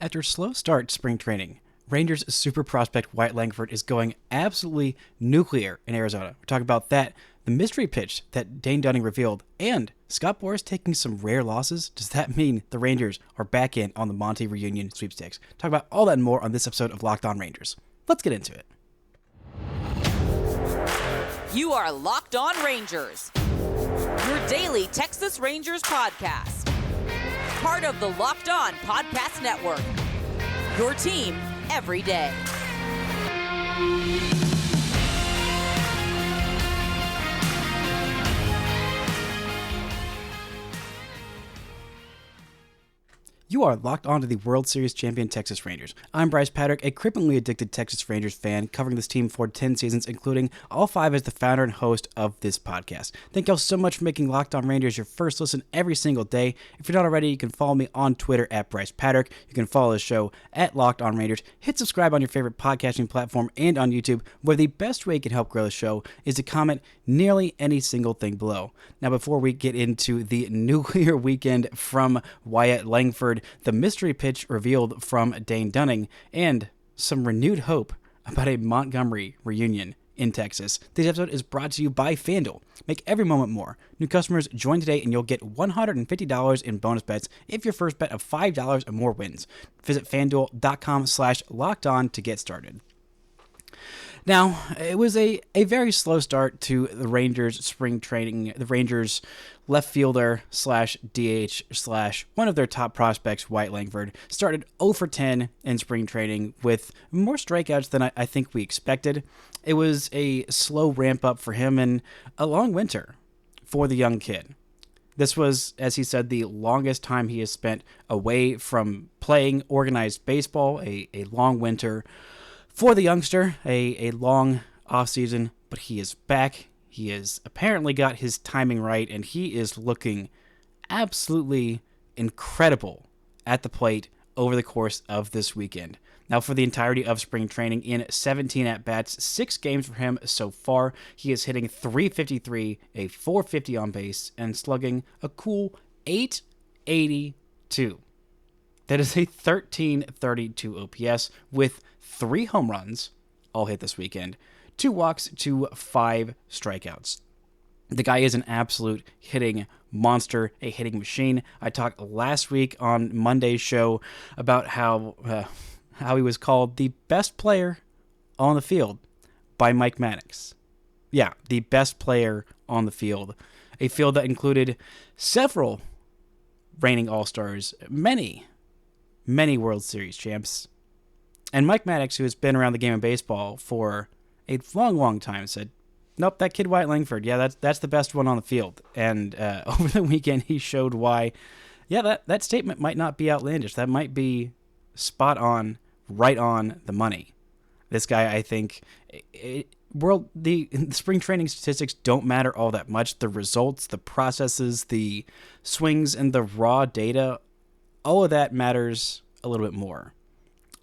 After a slow start to spring training, Rangers super prospect Wyatt Langford is going absolutely nuclear in Arizona. We're talking about that, the mystery pitch that Dane Dunning revealed, and Scott Boras taking some rare losses. Does that mean the Rangers are back in on the Monty reunion sweepstakes? Talk about all that and more on this episode of Locked On Rangers. Let's get into it. You are Locked On Rangers, your daily Texas Rangers podcast. Part of the Locked On Podcast Network, your team every day. You are locked on to the World Series champion Texas Rangers. I'm Bryce Patrick, a cripplingly addicted Texas Rangers fan, covering this team for 10 seasons, including all 5 as the founder and host of this podcast. Thank y'all so much for making Locked On Rangers your first listen every single day. If you're not already, you can follow me on Twitter at Bryce Patrick. You can follow the show at Locked On Rangers. Hit subscribe on your favorite podcasting platform and on YouTube, where the best way you can help grow the show is to comment nearly any single thing below. Now, before we get into the nuclear weekend from Wyatt Langford, the mystery pitch revealed from Dane Dunning, and some renewed hope about a Montgomery reunion in Texas, this episode is brought to you by FanDuel. Make every moment more. New customers join today and you'll get $150 in bonus bets if your first bet of $5 or more wins. Visit FanDuel.com/lockedon to get started. Now, it was a very slow start to the Rangers spring training. The Rangers left fielder /DH/ one of their top prospects, Wyatt Langford, started 0 for 10 in spring training with more strikeouts than I think we expected. It was a slow ramp up for him and a long winter for the young kid. This was, as he said, the longest time he has spent away from playing organized baseball, a long winter for the youngster, a long offseason, but he is back. He has apparently got his timing right, and he is looking absolutely incredible at the plate over the course of this weekend. Now, for the entirety of spring training, in 17 at-bats, 6 games for him so far, he is hitting .353, a .450 on base, and slugging a cool .882. That is a .1332 OPS with 3 home runs, all hit this weekend, 2 walks to 5 strikeouts. The guy is an absolute hitting monster, a hitting machine. I talked last week on Monday's show about how he was called the best player on the field by Mike Maddox. Yeah, the best player on the field. A field that included several reigning All-Stars, many World Series champs. And Mike Maddox, who has been around the game of baseball for a long time, said, nope, that kid Wyatt Langford, yeah, that's the best one on the field. And over the weekend, he showed why, yeah, that statement might not be outlandish. That might be spot on, right on the money. This guy, I think, the spring training statistics don't matter all that much. The results, the processes, the swings, and the raw data, all of that matters a little bit more.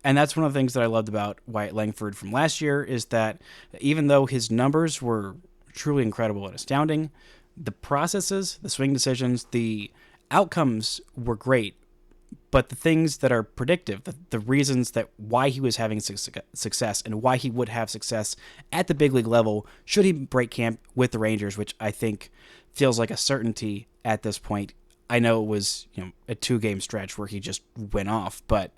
And that's one of the things that I loved about Wyatt Langford from last year, is that even though his numbers were truly incredible and astounding, the processes, the swing decisions, the outcomes were great. But the things that are predictive, the reasons that why he was having success and why he would have success at the big league level should he break camp with the Rangers, which I think feels like a certainty at this point. I know it was a 2-game stretch where he just went off, but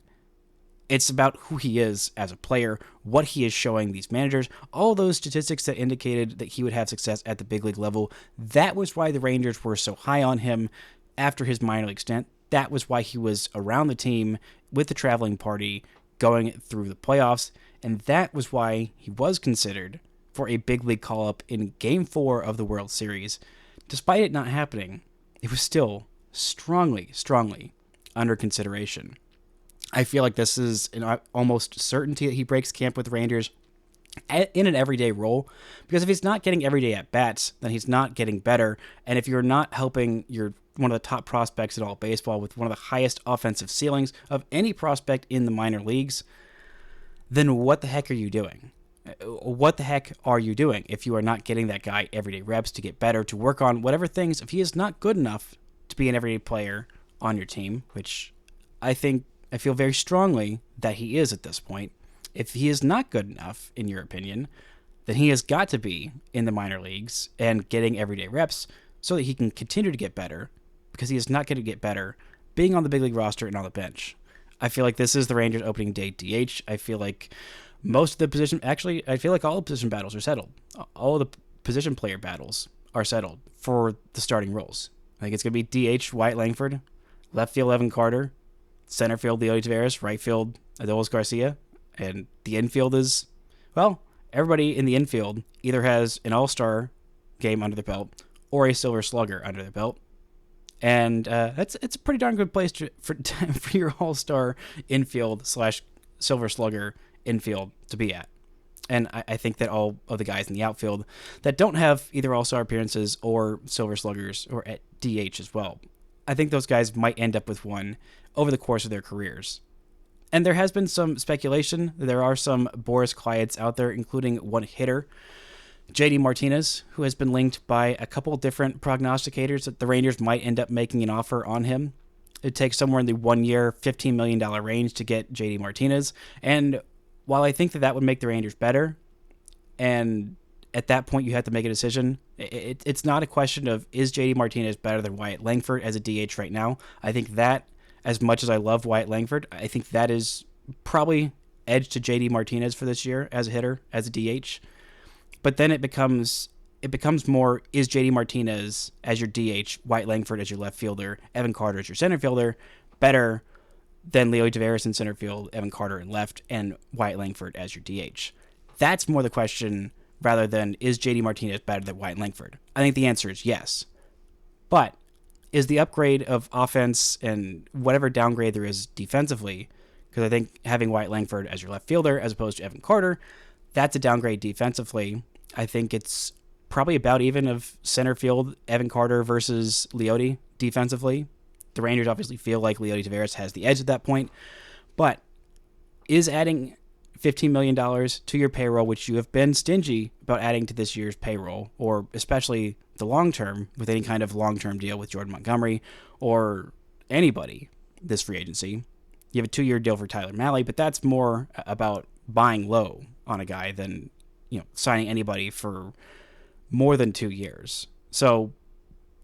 it's about who he is as a player, what he is showing these managers, all those statistics that indicated that he would have success at the big league level. That was why the Rangers were so high on him after his minor league stint. That was why he was around the team with the traveling party going through the playoffs. And that was why he was considered for a big league call-up in Game 4 of the World Series. Despite it not happening, it was still strongly under consideration. I feel like this is an almost certainty that he breaks camp with the Rangers in an everyday role, because if he's not getting everyday at-bats, then he's not getting better. And if you're not helping one of the top prospects in all baseball with one of the highest offensive ceilings of any prospect in the minor leagues, then what the heck are you doing? What the heck are you doing if you are not getting that guy everyday reps to get better, to work on whatever things, if he is not good enough to be an everyday player on your team, which I think I feel very strongly that he is at this point. If he is not good enough, in your opinion, then he has got to be in the minor leagues and getting everyday reps so that he can continue to get better, because he is not going to get better being on the big league roster and on the bench. I feel like this is the Rangers opening day DH. I feel like most of the position, actually, I feel like all the position battles are settled. All of the position player battles are settled for the starting roles. I think it's going to be DH, Wyatt Langford, left field, Evan Carter, center field, Leody Taveras, right field, Adolis Garcia, and the infield is, well, everybody in the infield either has an all-star game under their belt or a silver slugger under their belt. And it's a pretty darn good place for your all-star infield / silver slugger infield to be at. And I think that all of the guys in the outfield that don't have either all-star appearances or silver sluggers or at DH as well, I think those guys might end up with one over the course of their careers. And there has been some speculation. There are some Boras clients out there, including one hitter, JD Martinez, who has been linked by a couple different prognosticators that the Rangers might end up making an offer on him. It takes somewhere in the 1 year, $15 million range to get JD Martinez. And while I think that would make the Rangers better, and at that point you have to make a decision, it's not a question of is JD Martinez better than Wyatt Langford as a DH right now. I think that, as much as I love Wyatt Langford, I think that is probably edge to JD Martinez for this year as a hitter, as a DH. But then it becomes more, is JD Martinez as your DH, Wyatt Langford as your left fielder, Evan Carter as your center fielder, better than Leody Taveras in center field, Evan Carter in left, and Wyatt Langford as your DH? That's more the question, rather than is JD Martinez better than Wyatt Langford? I think the answer is yes. But is the upgrade of offense and whatever downgrade there is defensively, because I think having Wyatt Langford as your left fielder as opposed to Evan Carter, that's a downgrade defensively. I think it's probably about even of center field Evan Carter versus Leody defensively. The Rangers obviously feel like Leody Taveras has the edge at that point, but is adding $15 million to your payroll, which you have been stingy about adding to this year's payroll, or especially the long term with any kind of long-term deal with Jordan Montgomery or anybody this free agency. You have a 2-year deal for Tyler Mahle, but that's more about buying low on a guy than, signing anybody for more than 2 years. So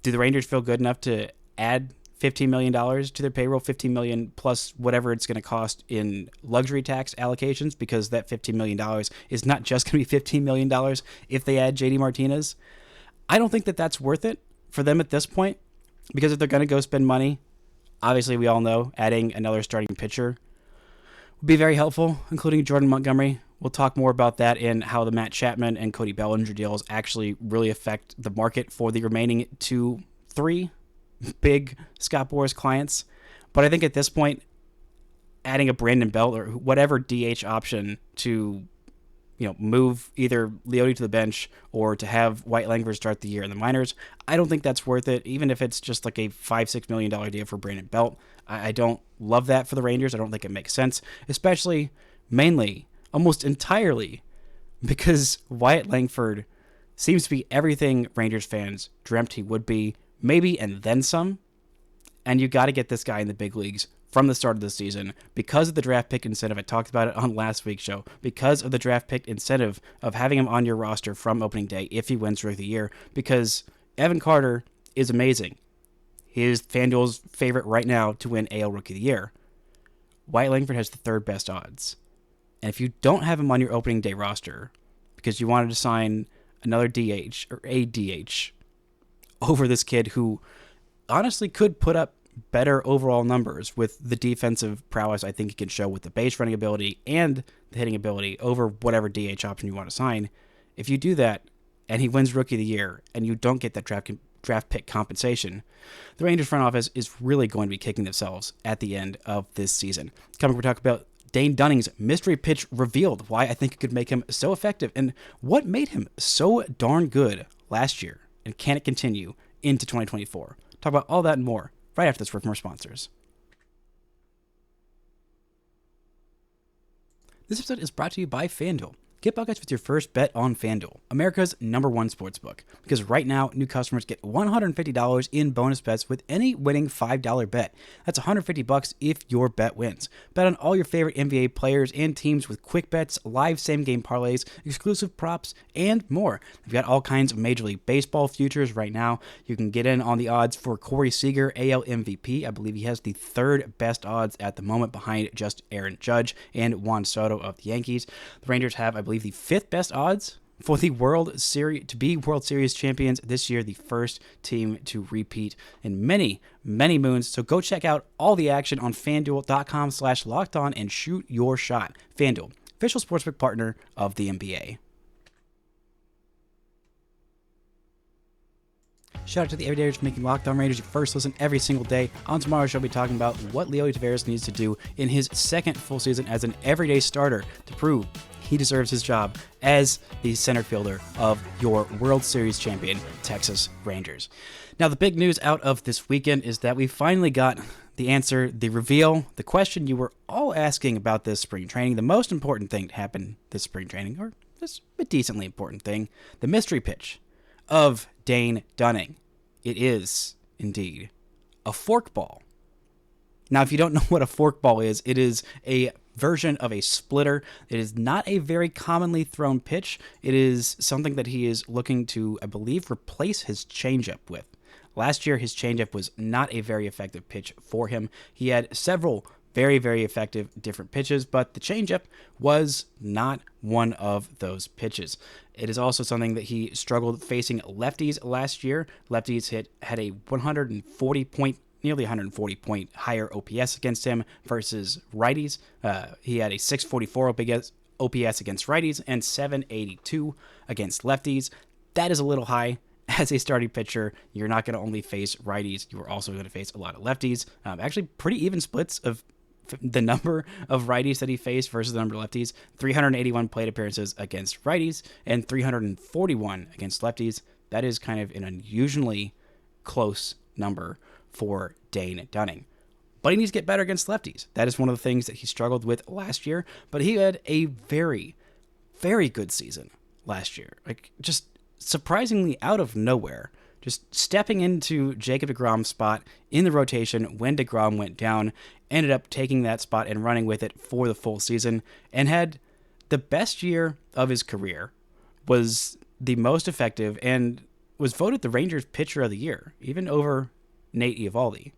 do the Rangers feel good enough to add $15 million to their payroll, $15 million plus whatever it's going to cost in luxury tax allocations, because that $15 million is not just going to be $15 million if they add JD Martinez? I don't think that that's worth it for them at this point, because if they're going to go spend money, obviously we all know adding another starting pitcher would be very helpful, including Jordan Montgomery. We'll talk more about that and how the Matt Chapman and Cody Bellinger deals actually really affect the market for the remaining 2-3 big Scott Boras clients. But I think at this point, adding a Brandon Belt or whatever DH option to, move either Leody to the bench or to have Wyatt Langford start the year in the minors, I don't think that's worth it, even if it's just like a $5-6 million deal for Brandon Belt. I don't love that for the Rangers. I don't think it makes sense, especially, mainly, almost entirely, because Wyatt Langford seems to be everything Rangers fans dreamt he would be, maybe and then some. And you got to get this guy in the big leagues from the start of the season because of the draft pick incentive. I talked about it on last week's show. Because of the draft pick incentive of having him on your roster from opening day if he wins Rookie of the Year, because Evan Carter is amazing. He is FanDuel's favorite right now to win AL Rookie of the Year. Wyatt Langford has the third best odds. And if you don't have him on your opening day roster because you wanted to sign another DH or a DH over this kid who honestly could put up better overall numbers with the defensive prowess I think he can show with the base running ability and the hitting ability over whatever DH option you want to sign, if you do that and he wins Rookie of the Year and you don't get that draft pick compensation, the Rangers front office is really going to be kicking themselves at the end of this season. Coming, we're talking about Dane Dunning's mystery pitch revealed, why I think it could make him so effective, and what made him so darn good last year, and can it continue into 2024? Talk about all that and more right after this word from our sponsors. This episode is brought to you by FanDuel. Get buckets with your first bet on FanDuel, America's #1 sportsbook. Because right now, new customers get $150 in bonus bets with any winning $5 bet. That's $150 if your bet wins. Bet on all your favorite NBA players and teams with quick bets, live same-game parlays, exclusive props, and more. They've got all kinds of Major League Baseball futures right now. You can get in on the odds for Corey Seager, AL MVP. I believe he has the third best odds at the moment behind just Aaron Judge and Juan Soto of the Yankees. The Rangers have, I believe, the fifth best odds for the World Series to be World Series champions this year, the first team to repeat in many, many moons. So go check out all the action on FanDuel.com/lockedon and shoot your shot. FanDuel, official sportsbook partner of the NBA. Shout out to the evaluators for making Locked On Rangers your first listen every single day. On tomorrow's show, we'll be talking about what Leo Tavares needs to do in his second full season as an everyday starter to prove he deserves his job as the center fielder of your World Series champion Texas Rangers. Now, the big news out of this weekend is that we finally got the answer, the reveal, the question you were all asking about this spring training, the most important thing to happen this spring training, or just a decently important thing, the mystery pitch of Dane Dunning. It is, indeed, a forkball. Now, if you don't know what a forkball is, it is a version of a splitter. It is not a very commonly thrown pitch. It is something that he is looking to, I believe, replace his changeup with. Last year, his changeup was not a very effective pitch for him. He had several very, very effective different pitches, but the changeup was not one of those pitches. It is also something that he struggled facing lefties last year. Lefties had a nearly 140 point higher OPS against him versus righties. He had a 644 OPS against righties and 782 against lefties. That is a little high. As a starting pitcher, you're not going to only face righties, you are also going to face a lot of lefties. Actually, pretty even splits of the number of righties that he faced versus the number of lefties. 381 plate appearances against righties and 341 against lefties. That is kind of an unusually close number for Dane Dunning. But he needs to get better against lefties. That is one of the things that he struggled with last year, but he had a very, very good season last year. Like, just surprisingly out of nowhere, just stepping into Jacob deGrom's spot in the rotation when deGrom went down, ended up taking that spot and running with it for the full season, and had the best year of his career, was the most effective, and was voted the Rangers pitcher of the year, even over Nate Eovaldi.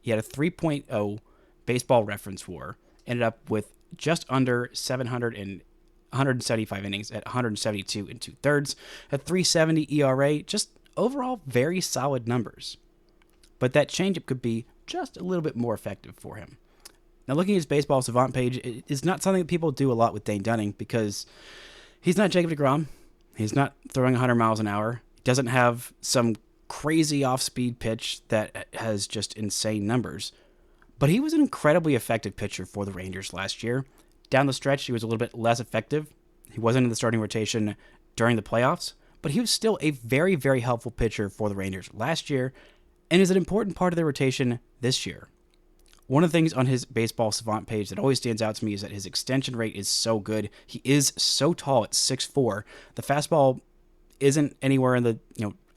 He had a 3.0 baseball reference WAR, ended up with just under 175 innings at 172 and 2/3, a 3.70 ERA, just overall very solid numbers. But that changeup could be just a little bit more effective for him. Now, looking at his baseball savant page, it is not something that people do a lot with Dane Dunning because he's not Jacob deGrom. He's not throwing 100 miles an hour. He doesn't have some crazy off-speed pitch that has just insane numbers. But he was an incredibly effective pitcher for the Rangers last year. Down the stretch, he was a little bit less effective. He wasn't in the starting rotation during the playoffs, but he was still a very, very helpful pitcher for the Rangers last year and is an important part of their rotation this year. One of the things on his baseball savant page that always stands out to me is that his extension rate is so good. He is so tall at 6'4". The fastball isn't anywhere in the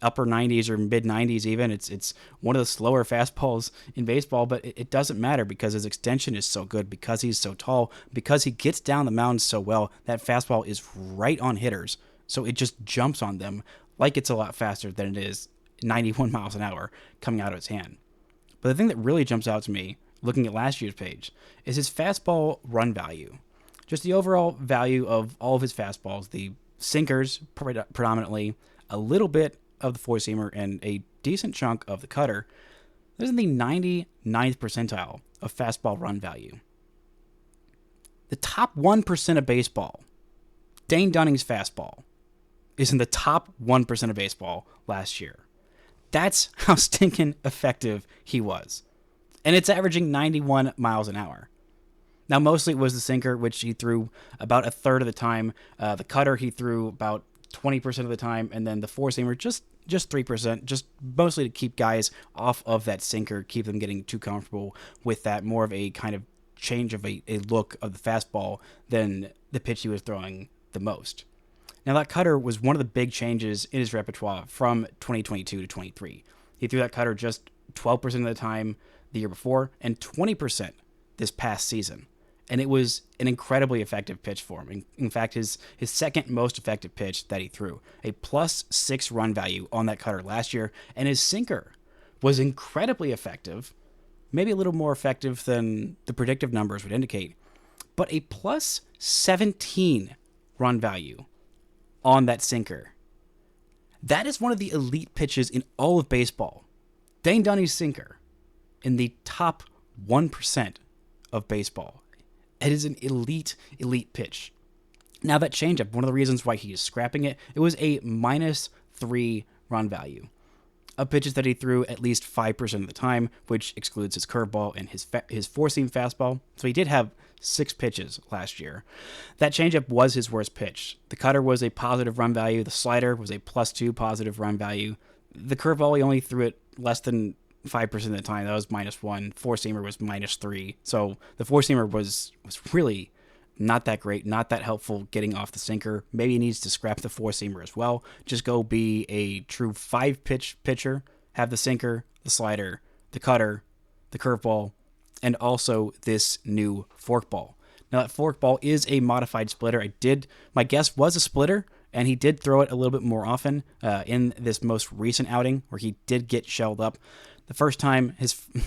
upper 90s or mid 90s even. It's one of the slower fastballs in baseball, but it doesn't matter because his extension is so good, because he's so tall, because he gets down the mound so well. That fastball is right on hitters, so it just jumps on them like it's a lot faster than it is 91 miles an hour coming out of his hand. But the thing that really jumps out to me looking at last year's page is his fastball run value. Just the overall value of all of his fastballs, the sinkers predominantly, a little bit of the four-seamer, and a decent chunk of the cutter. That's in the 99th percentile of fastball run value. The top 1% of baseball, Dane Dunning's fastball, is in the top 1% of baseball last year. That's how stinking effective he was. And it's averaging 91 miles an hour. Now, mostly it was the sinker, which he threw about a third of the time. The cutter he threw about 20% of the time, and then the four-seamer just 3%, just mostly to keep guys off of that sinker, keep them getting too comfortable with that, more of a kind of change of a look of the fastball than the pitch he was throwing the most. Now, that cutter was one of the big changes in his repertoire from 2022 to 23. He threw that cutter just 12% of the time the year before and 20% this past season. And it was an incredibly effective pitch for him. In fact, his second most effective pitch that he threw, a +6 run value on that cutter last year. And his sinker was incredibly effective, maybe a little more effective than the predictive numbers would indicate, but a +17 run value on that sinker. That is one of the elite pitches in all of baseball. Dane Dunning's sinker in the top 1% of baseball. It is an elite pitch. Now, that changeup, one of the reasons why he is scrapping it, it was a -3 run value of pitches that he threw at least 5% of the time, which excludes his curveball and his four-seam fastball. So he did have 6 pitches last year. That changeup was his worst pitch. The cutter was a positive run value. The slider was a +2 positive run value. The curveball, he only threw it less than 5% of the time. That was -1. Four-seamer was -3. So the four-seamer was really not that great, not that helpful getting off the sinker. Maybe he needs to scrap the four-seamer as well. Just go be a true 5-pitch pitcher. Have the sinker, the slider, the cutter, the curveball, and also this new forkball. Now, that forkball is a modified splitter. My guess was a splitter, and he did throw it a little bit more often in this most recent outing where he did get shelled up. The first time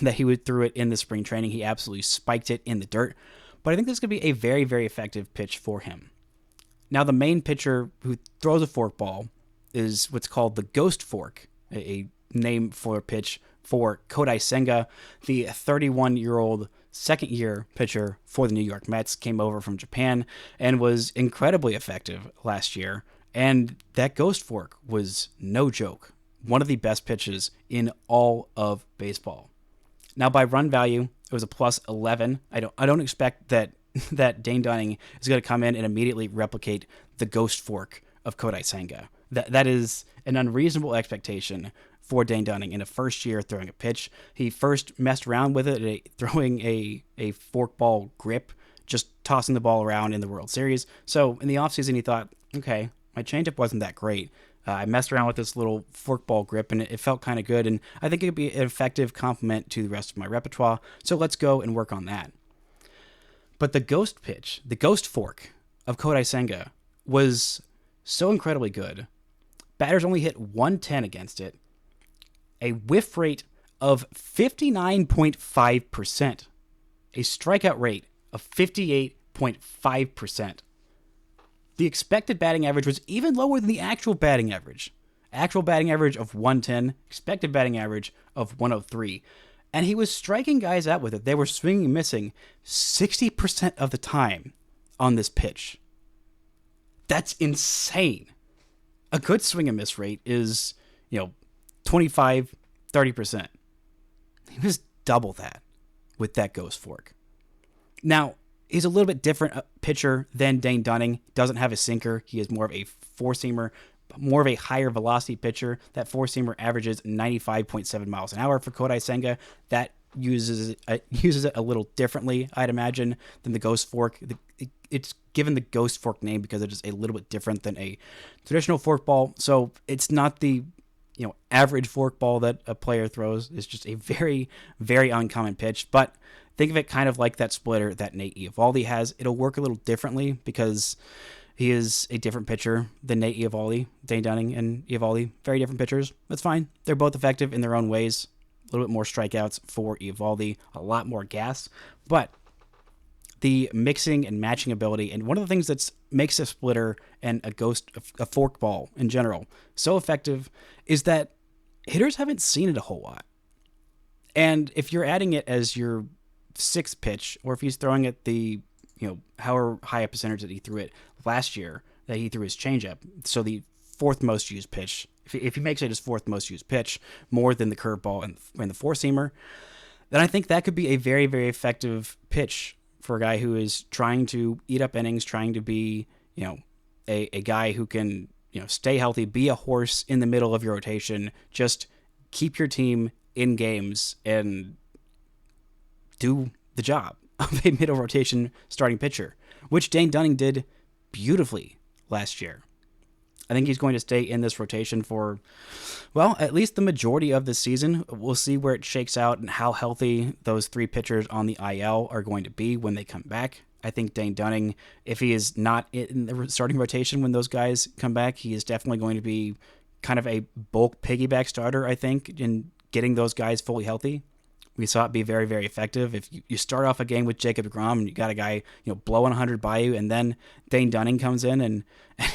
that he threw it in the spring training, he absolutely spiked it in the dirt. But I think this could be a very, very effective pitch for him. Now, the main pitcher who throws a forkball is what's called the ghost fork, a name for a pitch for Kodai Senga, the 31-year-old second-year pitcher for the New York Mets, came over from Japan and was incredibly effective last year. And that ghost fork was no joke. One of the best pitches in all of baseball. Now, by run value, it was a +11. I don't expect that Dane Dunning is going to come in and immediately replicate the ghost fork of Kodai Senga. That is an unreasonable expectation for Dane Dunning in a first year throwing a pitch. He first messed around with it, throwing a forkball grip, just tossing the ball around in the World Series. So in the offseason, he thought, okay, my changeup wasn't that great. I messed around with this little forkball grip, and it felt kind of good, and I think it could be an effective complement to the rest of my repertoire, so let's go and work on that. But the ghost pitch, the ghost fork of Kodai Senga was so incredibly good. Batters only hit 110 against it, a whiff rate of 59.5%, a strikeout rate of 58.5%. The expected batting average was even lower than the actual batting average. Actual batting average of 110, expected batting average of 103. And he was striking guys out with it. They were swinging and missing 60% of the time on this pitch. That's insane. A good swing and miss rate is, 25, 30%. He was double that with that ghost fork. Now, he's a little bit different pitcher than Dane Dunning. Doesn't have a sinker. He is more of a four-seamer, more of a higher velocity pitcher. That four-seamer averages 95.7 miles an hour for Kodai Senga. That uses it a little differently, I'd imagine, than the ghost fork. It's given the ghost fork name because it is a little bit different than a traditional forkball. So it's not the average forkball that a player throws. It's just a very, very uncommon pitch. But think of it kind of like that splitter that Nate Eovaldi has. It'll work a little differently because he is a different pitcher than Nate Eovaldi. Dane Dunning and Eovaldi, very different pitchers. That's fine. They're both effective in their own ways. A little bit more strikeouts for Eovaldi, a lot more gas. But the mixing and matching ability, and one of the things that makes a splitter and a forkball in general so effective is that hitters haven't seen it a whole lot. And if you're adding it as your sixth pitch, or if he's throwing it the, however high a percentage that he threw it last year, that he threw his changeup, so the fourth most used pitch, if he makes it his fourth most used pitch, more than the curveball and the four-seamer, then I think that could be a very, very effective pitch for a guy who is trying to eat up innings, trying to be, a guy who can, stay healthy, be a horse in the middle of your rotation, just keep your team in games and do the job of a middle rotation starting pitcher, which Dane Dunning did beautifully last year. I think he's going to stay in this rotation for, well, at least the majority of the season. We'll see where it shakes out and how healthy those 3 pitchers on the IL are going to be when they come back. I think Dane Dunning, if he is not in the starting rotation when those guys come back, he is definitely going to be kind of a bulk piggyback starter, I think, in getting those guys fully healthy. We saw it be very, very effective. If you start off a game with Jacob deGrom and you got a guy, blowing 100 by you, and then Dane Dunning comes in and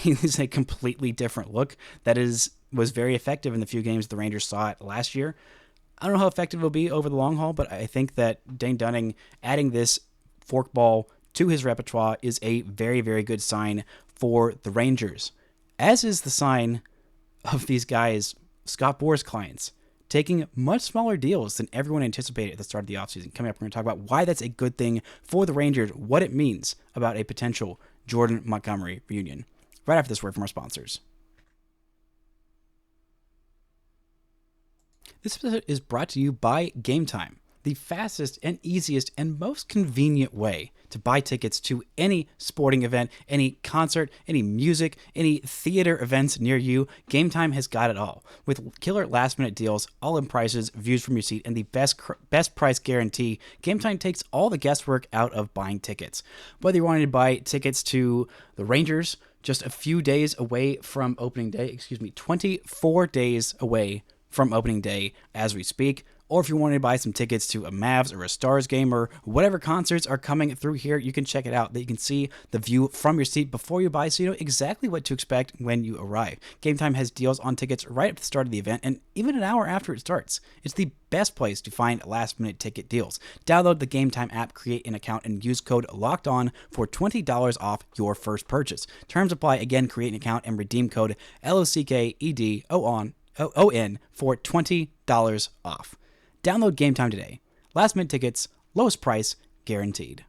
he's a completely different look, was very effective in the few games the Rangers saw it last year. I don't know how effective it'll be over the long haul, but I think that Dane Dunning adding this forkball to his repertoire is a very, very good sign for the Rangers, as is the sign of these guys, Scott Boras clients, taking much smaller deals than everyone anticipated at the start of the offseason. Coming up, we're going to talk about why that's a good thing for the Rangers, what it means about a potential Jordan Montgomery reunion. Right after this word from our sponsors. This episode is brought to you by Gametime, the fastest and easiest and most convenient way to buy tickets to any sporting event, any concert, any music, any theater events near you. Gametime has got it all. With killer last-minute deals, all-in prices, views from your seat, and the best price guarantee, Gametime takes all the guesswork out of buying tickets. Whether you wanted to buy tickets to the Rangers, just a few days away from opening day, 24 days away from opening day as we speak, or if you wanted to buy some tickets to a Mavs or a Stars game or whatever concerts are coming through here, you can check it out. That you can see the view from your seat before you buy, so you know exactly what to expect when you arrive. Gametime has deals on tickets right at the start of the event and even an hour after it starts. It's the best place to find last-minute ticket deals. Download the Gametime app, create an account, and use code LOCKEDON for $20 off your first purchase. Terms apply. Again, create an account and redeem code LOCKEDON for $20 off. Download Gametime today. Last minute tickets, lowest price, guaranteed.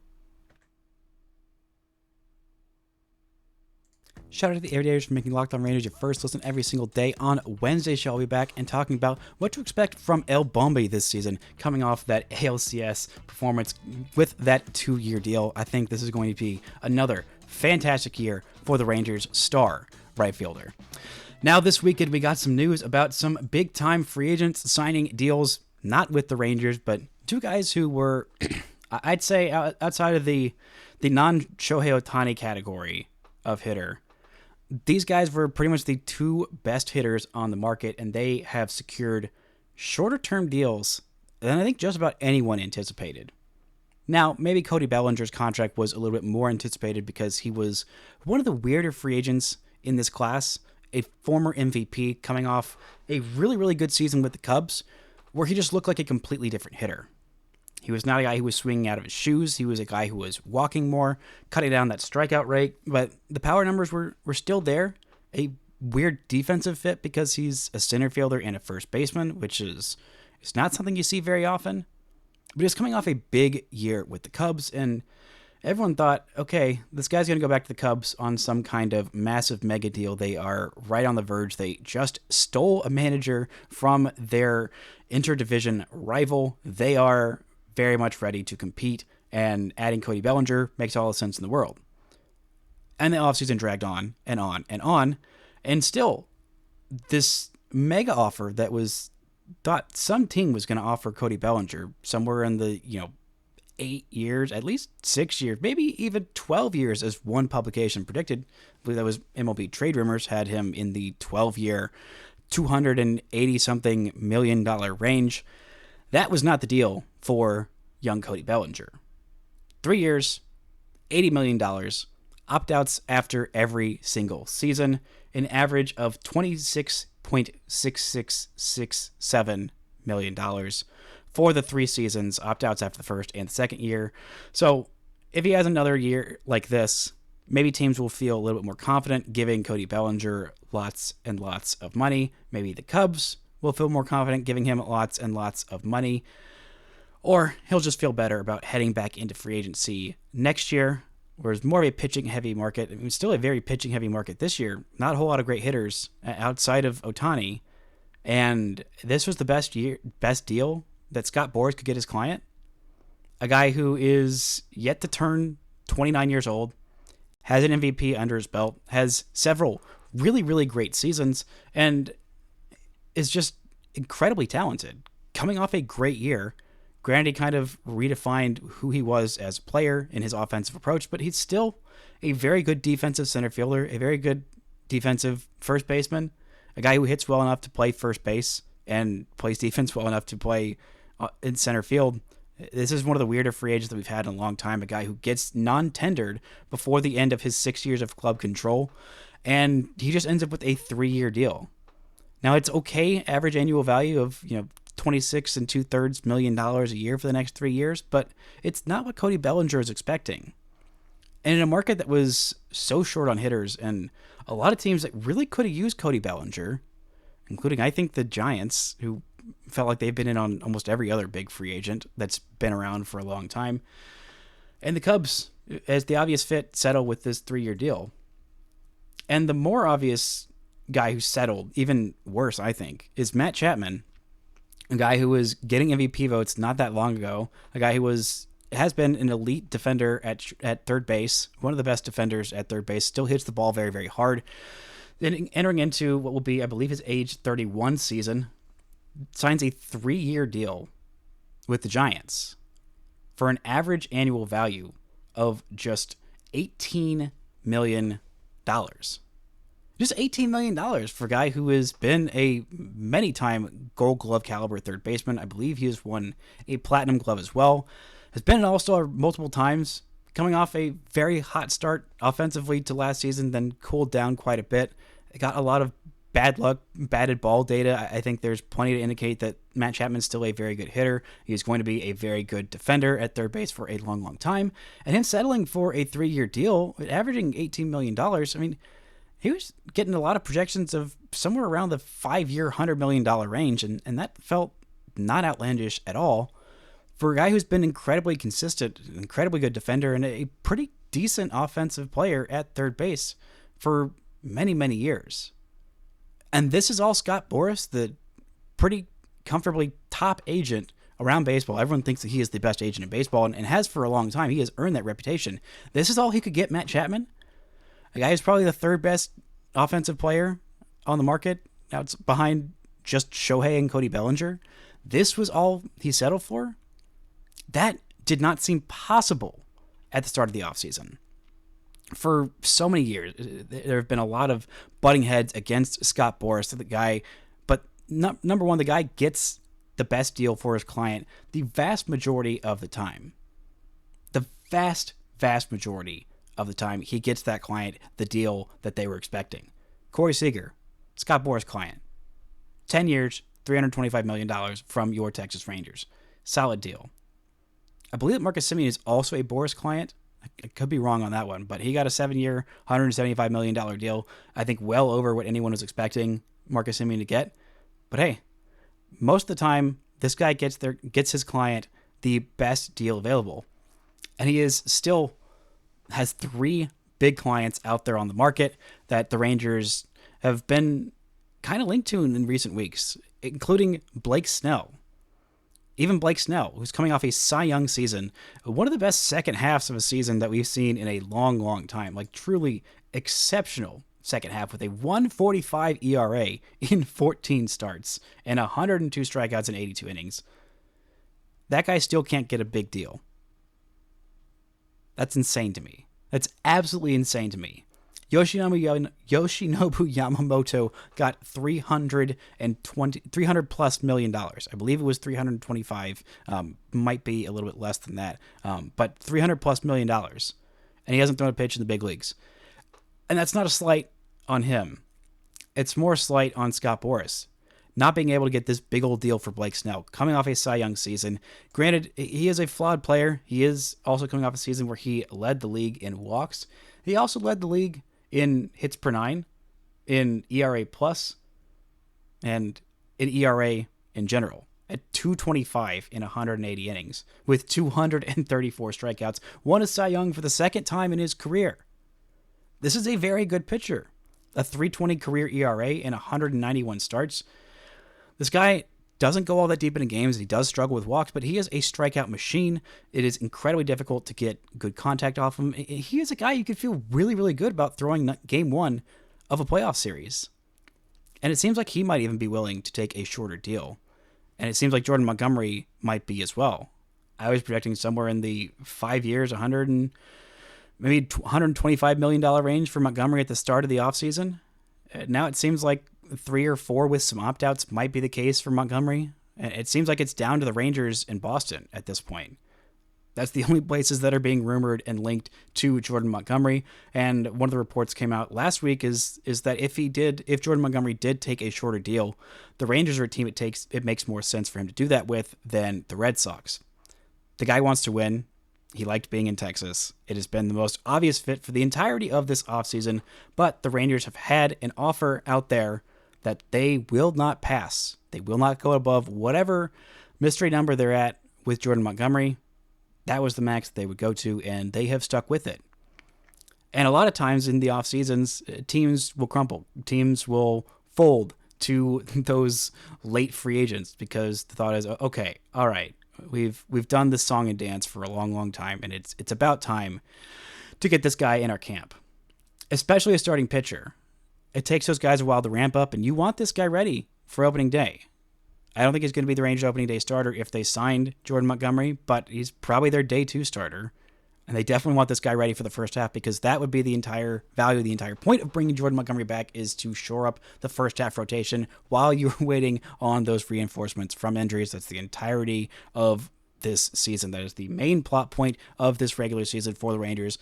Shout out to the Aviators for making Locked On Rangers your first listen every single day. On Wednesday, I'll be back and talking about what to expect from El Bombi this season, coming off that ALCS performance with that 2-year deal. I think this is going to be another fantastic year for the Rangers' star right fielder. Now, this weekend, we got some news about some big-time free agents signing deals, not with the Rangers, but 2 guys who were, I'd say, outside of the non-Shohei Ohtani category of hitter. These guys were pretty much the 2 best hitters on the market, and they have secured shorter-term deals than I think just about anyone anticipated. Now, maybe Cody Bellinger's contract was a little bit more anticipated because he was one of the weirder free agents in this class, a former MVP coming off a really, really good season with the Cubs, where he just looked like a completely different hitter. He was not a guy who was swinging out of his shoes. He was a guy who was walking more, cutting down that strikeout rate, but the power numbers were still there. A weird defensive fit because he's a center fielder and a first baseman, which is not something you see very often. But he's coming off a big year with the Cubs, and everyone thought, okay, this guy's going to go back to the Cubs on some kind of massive mega deal. They are right on the verge. They just stole a manager from their interdivision rival. They are very much ready to compete, and adding Cody Bellinger makes all the sense in the world. And the offseason dragged on and on and on, and still, this mega offer that was thought some team was going to offer Cody Bellinger somewhere in the, 8 years, at least 6 years, maybe even 12 years, as one publication predicted. I believe that was MLB Trade Rumors, had him in the 12-year, $280-something million range. That was not the deal for young Cody Bellinger. 3 years, $80 million, opt-outs after every single season, an average of $26.6667 million for the 3 seasons, opt-outs after the first and the second year. So if he has another year like this, maybe teams will feel a little bit more confident giving Cody Bellinger lots and lots of money. Maybe the Cubs will feel more confident giving him lots and lots of money. Or he'll just feel better about heading back into free agency next year, where it's more of a pitching-heavy market. I mean, it's still a very pitching-heavy market this year. Not a whole lot of great hitters outside of Ohtani. And this was the best deal that Scott Boras could get his client. A guy who is yet to turn 29 years old, has an MVP under his belt, has several really, really great seasons, and is just incredibly talented. Coming off a great year, granted, he kind of redefined who he was as a player in his offensive approach, but he's still a very good defensive center fielder, a very good defensive first baseman, a guy who hits well enough to play first base and plays defense well enough to play in center field. This is one of the weirder free agents that we've had in a long time, a guy who gets non-tendered before the end of his 6 years of club control, and he just ends up with a 3-year deal. Now, it's okay, average annual value of, $26 2/3 million a year for the next 3 years, but it's not what Cody Bellinger is expecting. And in a market that was so short on hitters, and a lot of teams that really could have used Cody Bellinger, including, I think, the Giants, who felt like they've been in on almost every other big free agent that's been around for a long time, and the Cubs, as the obvious fit, settle with this 3-year deal. And the more obvious guy who settled, even worse, I think, is Matt Chapman, a guy who was getting MVP votes not that long ago, a guy who has been an elite defender at third base, one of the best defenders at third base, still hits the ball very, very hard. Then entering into what will be, I believe, his age 31 season, signs a 3-year deal with the Giants for an average annual value of just $18 million. Just $18 million for a guy who has been a many-time Gold Glove caliber third baseman. I believe he has won a Platinum Glove as well. Has been an All-Star multiple times, coming off a very hot start offensively to last season, then cooled down quite a bit. Got a lot of bad luck, batted ball data. I think there's plenty to indicate that Matt Chapman's still a very good hitter. He's going to be a very good defender at third base for a long, long time. And him settling for a 3-year deal, averaging $18 million, I mean, he was getting a lot of projections of somewhere around the 5-year, $100 million range, and that felt not outlandish at all for a guy who's been incredibly consistent, incredibly good defender, and a pretty decent offensive player at third base for many, many years. And this is all Scott Boras, the pretty comfortably top agent around baseball. Everyone thinks that he is the best agent in baseball, and has for a long time. He has earned that reputation. This is all he could get Matt Chapman, a guy who's probably the third best offensive player on the market. Now it's behind just Shohei and Cody Bellinger. This was all he settled for? That did not seem possible at the start of the offseason. For so many years, there have been a lot of butting heads against Scott Boras, the guy, but number one, the guy gets the best deal for his client the vast majority of the time. The vast, vast majority of the time, he gets that client the deal that they were expecting. Corey Seager, Scott Boras' client. 10 years, $325 million from your Texas Rangers. Solid deal. I believe that Marcus Semien is also a Boras client. I could be wrong on that one, but he got a 7-year, $175 million deal. I think well over what anyone was expecting Marcus Semien to get. But hey, most of the time, this guy gets his client the best deal available. And he has 3 big clients out there on the market that the Rangers have been kind of linked to in recent weeks, including Blake Snell. Even Blake Snell, who's coming off a Cy Young season, one of the best second halves of a season that we've seen in a long, long time. Like, truly exceptional second half with a 1.45 ERA in 14 starts and 102 strikeouts in 82 innings. That guy still can't get a big deal. That's insane to me. That's absolutely insane to me. Yoshinobu Yamamoto got $300 plus million. I believe it was 325. Might be a little bit less than that. But $300 plus million. And he hasn't thrown a pitch in the big leagues. And that's not a slight on him. It's more a slight on Scott Boras. Not being able to get this big old deal for Blake Snell, coming off a Cy Young season. Granted, he is a flawed player. He is also coming off a season where he led the league in walks. He also led the league in hits per 9, in ERA plus, and in ERA in general, at 2.25 in 180 innings, with 234 strikeouts. Won a Cy Young for the second time in his career. This is a very good pitcher. A 3.20 career ERA in 191 starts. This guy doesn't go all that deep into games. He does struggle with walks, but he is a strikeout machine. It is incredibly difficult to get good contact off him. He is a guy you could feel really, really good about throwing game 1 of a playoff series. And it seems like he might even be willing to take a shorter deal. And it seems like Jordan Montgomery might be as well. I was projecting somewhere in the 5 years, maybe $125 million range for Montgomery at the start of the offseason. Now it seems like 3 or 4 with some opt-outs might be the case for Montgomery. And it seems like it's down to the Rangers and Boston at this point. That's the only places that are being rumored and linked to Jordan Montgomery. And one of the reports came out last week is that if Jordan Montgomery did take a shorter deal, the Rangers are a team it makes more sense for him to do that with than the Red Sox. The guy wants to win. He liked being in Texas. It has been the most obvious fit for the entirety of this offseason, but the Rangers have had an offer out there that they will not pass. They will not go above whatever mystery number they're at with Jordan Montgomery. That was the max they would go to, and they have stuck with it. And a lot of times in the off seasons, teams will crumble. Teams will fold to those late free agents because the thought is, okay, all right, we've done this song and dance for a long, long time, and it's about time to get this guy in our camp, especially a starting pitcher. It takes those guys a while to ramp up, and you want this guy ready for opening day. I don't think he's going to be the Rangers opening day starter if they signed Jordan Montgomery, but he's probably their day 2 starter. And they definitely want this guy ready for the first half because that would be the entire value, the entire point of bringing Jordan Montgomery back is to shore up the first half rotation while you're waiting on those reinforcements from injuries. That's the entirety of this season. That is the main plot point of this regular season for the Rangers.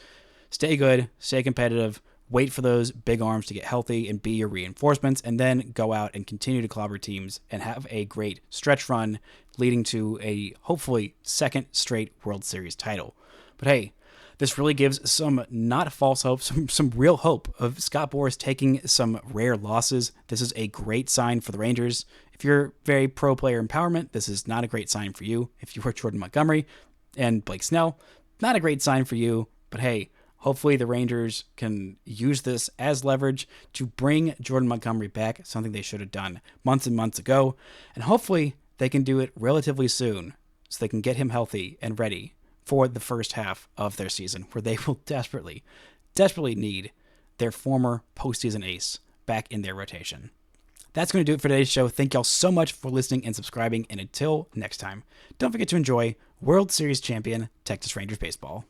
Stay good, stay competitive, wait for those big arms to get healthy and be your reinforcements, and then go out and continue to clobber teams and have a great stretch run leading to a hopefully second straight World Series title. But hey, this really gives some not false hope, some real hope of Scott Boras taking some rare losses. This is a great sign for the Rangers. If you're very pro player empowerment, this is not a great sign for you. If you were Jordan Montgomery and Blake Snell, not a great sign for you. But hey, hopefully the Rangers can use this as leverage to bring Jordan Montgomery back, something they should have done months and months ago. And hopefully they can do it relatively soon so they can get him healthy and ready for the first half of their season, where they will desperately need their former postseason ace back in their rotation. That's going to do it for today's show. Thank y'all so much for listening and subscribing. And until next time, don't forget to enjoy World Series champion Texas Rangers baseball.